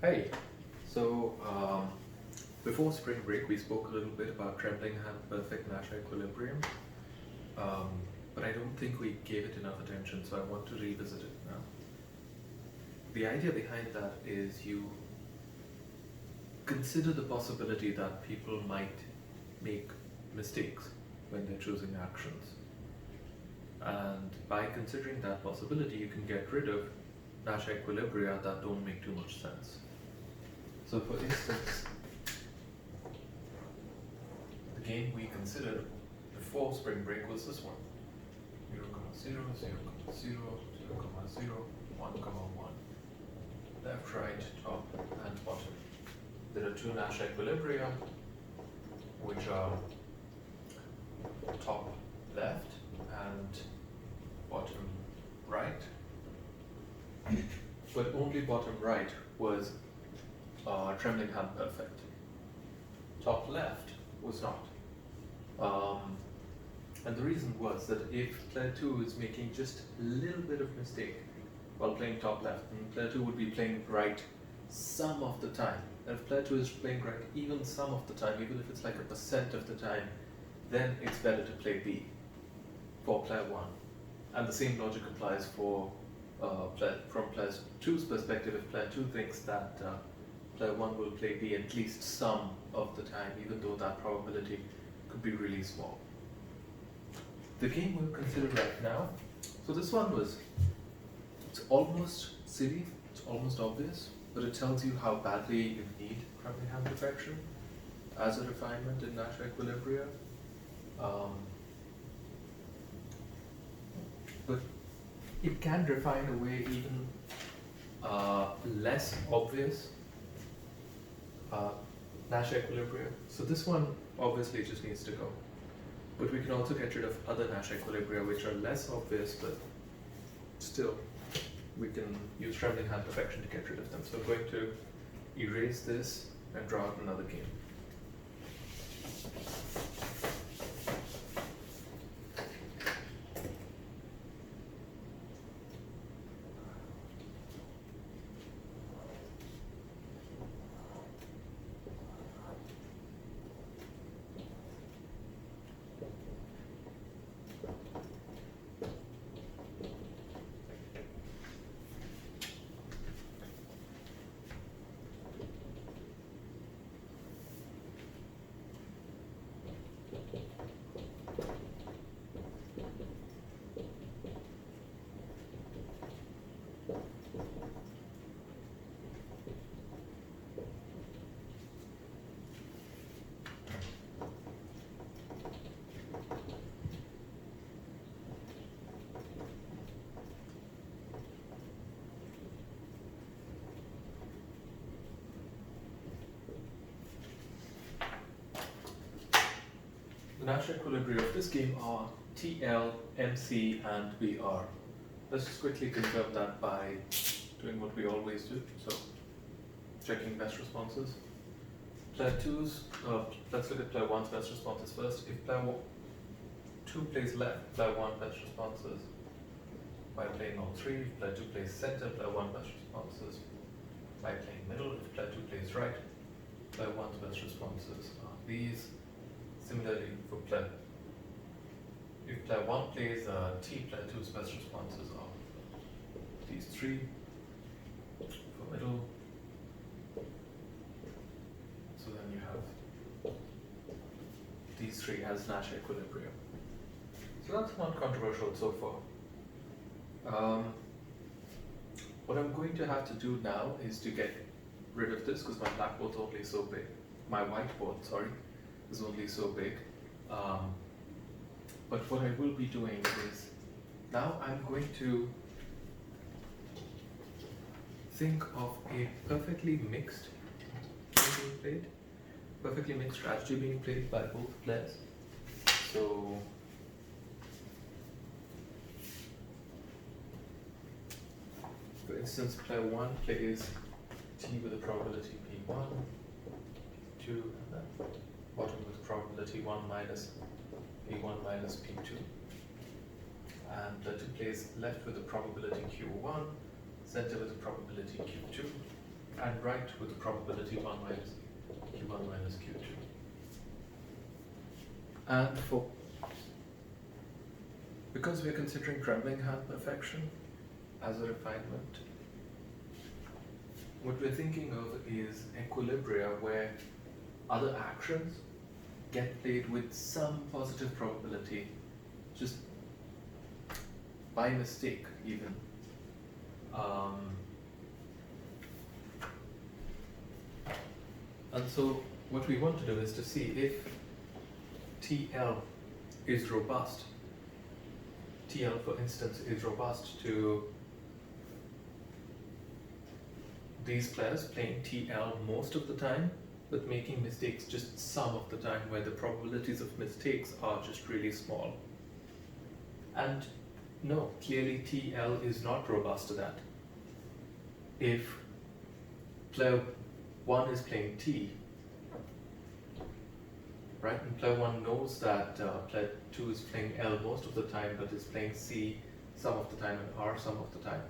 Hey, so before spring break, we spoke a little bit about Trembling and perfect Nash equilibrium, um, but I don't think we gave it enough attention, so I want to revisit it now. The idea behind that is you consider the possibility that people might make mistakes when they're choosing actions. And by considering that possibility, you can get rid of Nash equilibria that don't make too much sense. So for instance, the game we considered before spring break was this one. 0, 0, 0, 0, 0, 0, 1, 1. Left, right, top, and bottom. There are two Nash equilibria, which are top left and bottom right. But only bottom right was Trembling hand perfect. Top left was not. And the reason was that if player 2 is making just a little bit of mistake while playing top left, then player 2 would be playing right some of the time. And if player 2 is playing right even some of the time, even if it's like a percent of the time, then it's better to play B for player 1. And the same logic applies for from player 2's perspective. If player 2 thinks that player 1 will play B at least some of the time, even though that probability could be really small. The game we'll consider right now, so this one it's almost silly, it's almost obvious, but it tells you how badly you need Trembling hand perfection as a refinement in Nash equilibria. But it can refine a way even less obvious Nash equilibria. So this one obviously just needs to go. But we can also get rid of other Nash equilibria which are less obvious, but still we can use Trembling hand perfection to get rid of them. So I'm going to erase this and draw out another game. The Nash equilibria of this game are TL, MC, and BR. Let's just quickly confirm that by doing what we always do. So, checking best responses. Player 2's, let's look at player 1's best responses first. If player 2 plays left, player 1 best responses by playing all three. If player 2 plays center, player 1 best responses by playing middle. If player 2 plays right, player 1's best responses are these. Similarly, for if player 1 plays T, player 2's best responses are these three. For middle, so then you have these three as Nash equilibrium. So that's not controversial so far. What I'm going to have to do now is to get rid of this because my blackboard's only so big. My whiteboard, sorry, is only so big. But what I will be doing is, now I'm going to think of a perfectly mixed strategy being played by both players. So, for instance, player 1 plays T with a probability P1, P2, and then bottom with probability 1 minus P1 minus P2. And player 2 plays left with a probability Q1, center with a probability Q2, and write with the probability 1 minus q1 minus q2. And because we're considering trembling hand perfection as a refinement, what we're thinking of is equilibria where other actions get played with some positive probability, just by mistake even. And so what we want to do is to see if TL is robust. TL, for instance, is robust to these players playing TL most of the time, but making mistakes just some of the time, where the probabilities of mistakes are just really small. And no, clearly TL is not robust to that. If player 1 is playing T, right, and player 1 knows that player 2 is playing L most of the time, but is playing C some of the time and R some of the time,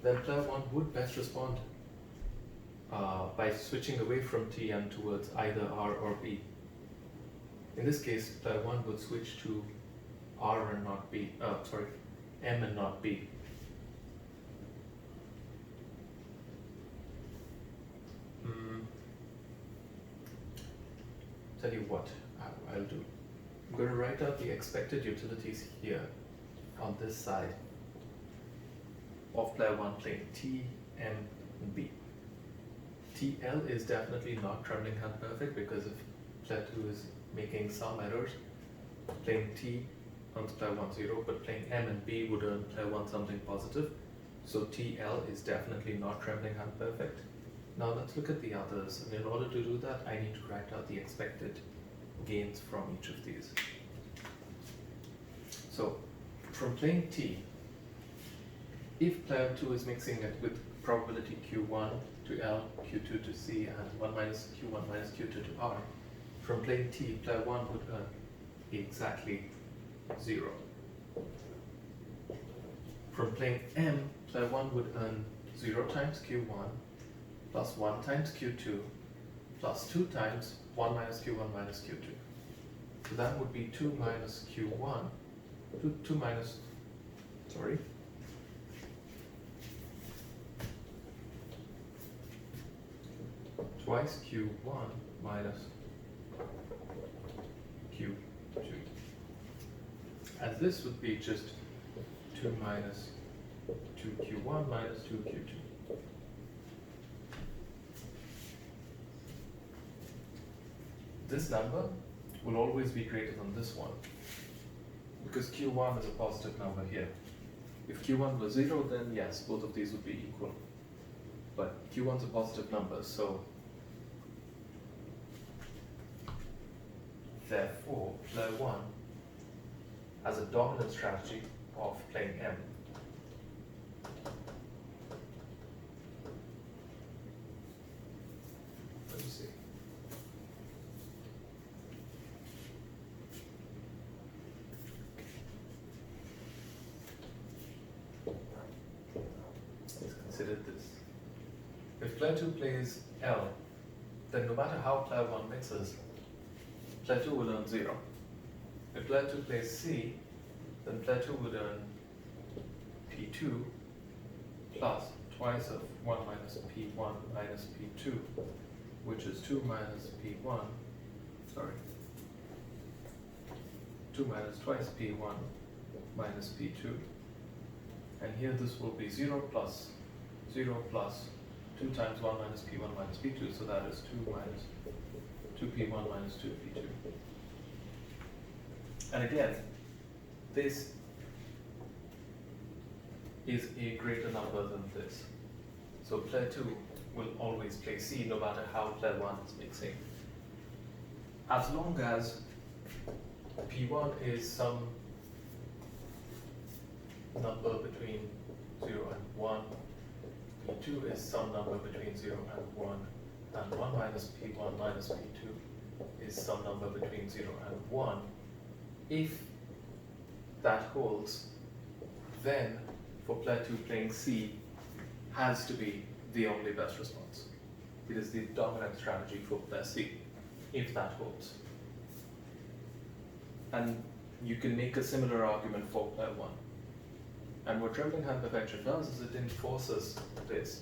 then player 1 would best respond by switching away from T and towards either R or B. In this case, player 1 would switch to R and not B, M and not B. Tell you what I'll do. I'm going to write out the expected utilities here on this side of player 1 playing T, M, and B. TL is definitely not trembling hand perfect because if player 2 is making some errors, playing T earns player 1 0, but playing M and B would earn player 1 something positive. So TL is definitely not trembling hand perfect. Now let's look at the others, and in order to do that I need to write out the expected gains from each of these. So from playing T, if player 2 is mixing it with probability Q1 to L, Q2 to C, and 1 minus Q1 minus Q2 to R, from playing T, player 1 would earn exactly 0. From playing M, player 1 would earn 0 times Q1 plus 1 times Q2 plus 2 times 1 minus Q1 minus Q2. So that would be 2 minus Q1, 2 minus, sorry, twice Q1 minus Q2. And this would be just 2 minus 2Q1 minus 2Q2. This number will always be greater than this one because Q1 is a positive number here. If Q1 was 0, then yes, both of these would be equal. But Q1 is a positive number, so therefore player 1 has a dominant strategy of playing M. Let me see. Let's consider this. If player 2 plays L, then no matter how player 1 mixes, player 2 will earn 0. If player 2 plays C, then player 2 would earn P2 plus twice of 1 minus P1 minus P2, which is 2 minus P1, sorry, 2 minus twice P1 minus P2. And here this will be 0 plus 2 times 1 minus P1 minus P2, so that is 2 minus 2P1 minus 2P2. And again, this is a greater number than this. So player 2 will always play C no matter how player 1 is mixing. As long as P1 is some number between 0 and 1, P2 is some number between 0 and 1, and 1 minus P1 minus P2 is some number between 0 and 1. If that holds, then for player 2 playing C has to be the only best response. it is the dominant strategy for player C, if that holds. And you can make a similar argument for player 1. And what Trembling Hand Perfection does is it enforces this.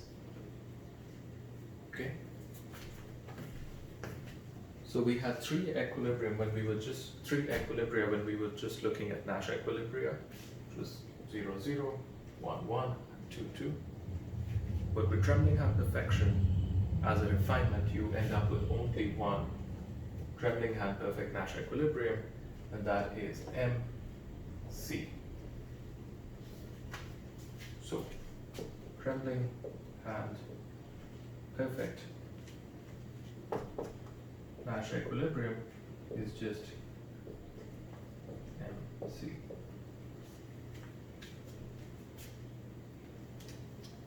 Okay? So we had three equilibria when we were just looking at Nash equilibria, which was 0, 0, 1, 1, and 2, 2. But with Trembling Hand Perfection, as a refinement, you end up with only one Trembling Hand Perfect Nash equilibrium, and that is MC. So, Trembling Hand Perfect Nash equilibrium is just MC.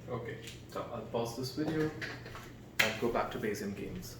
Okay, so I'll pause this video and go back to Bayesian games.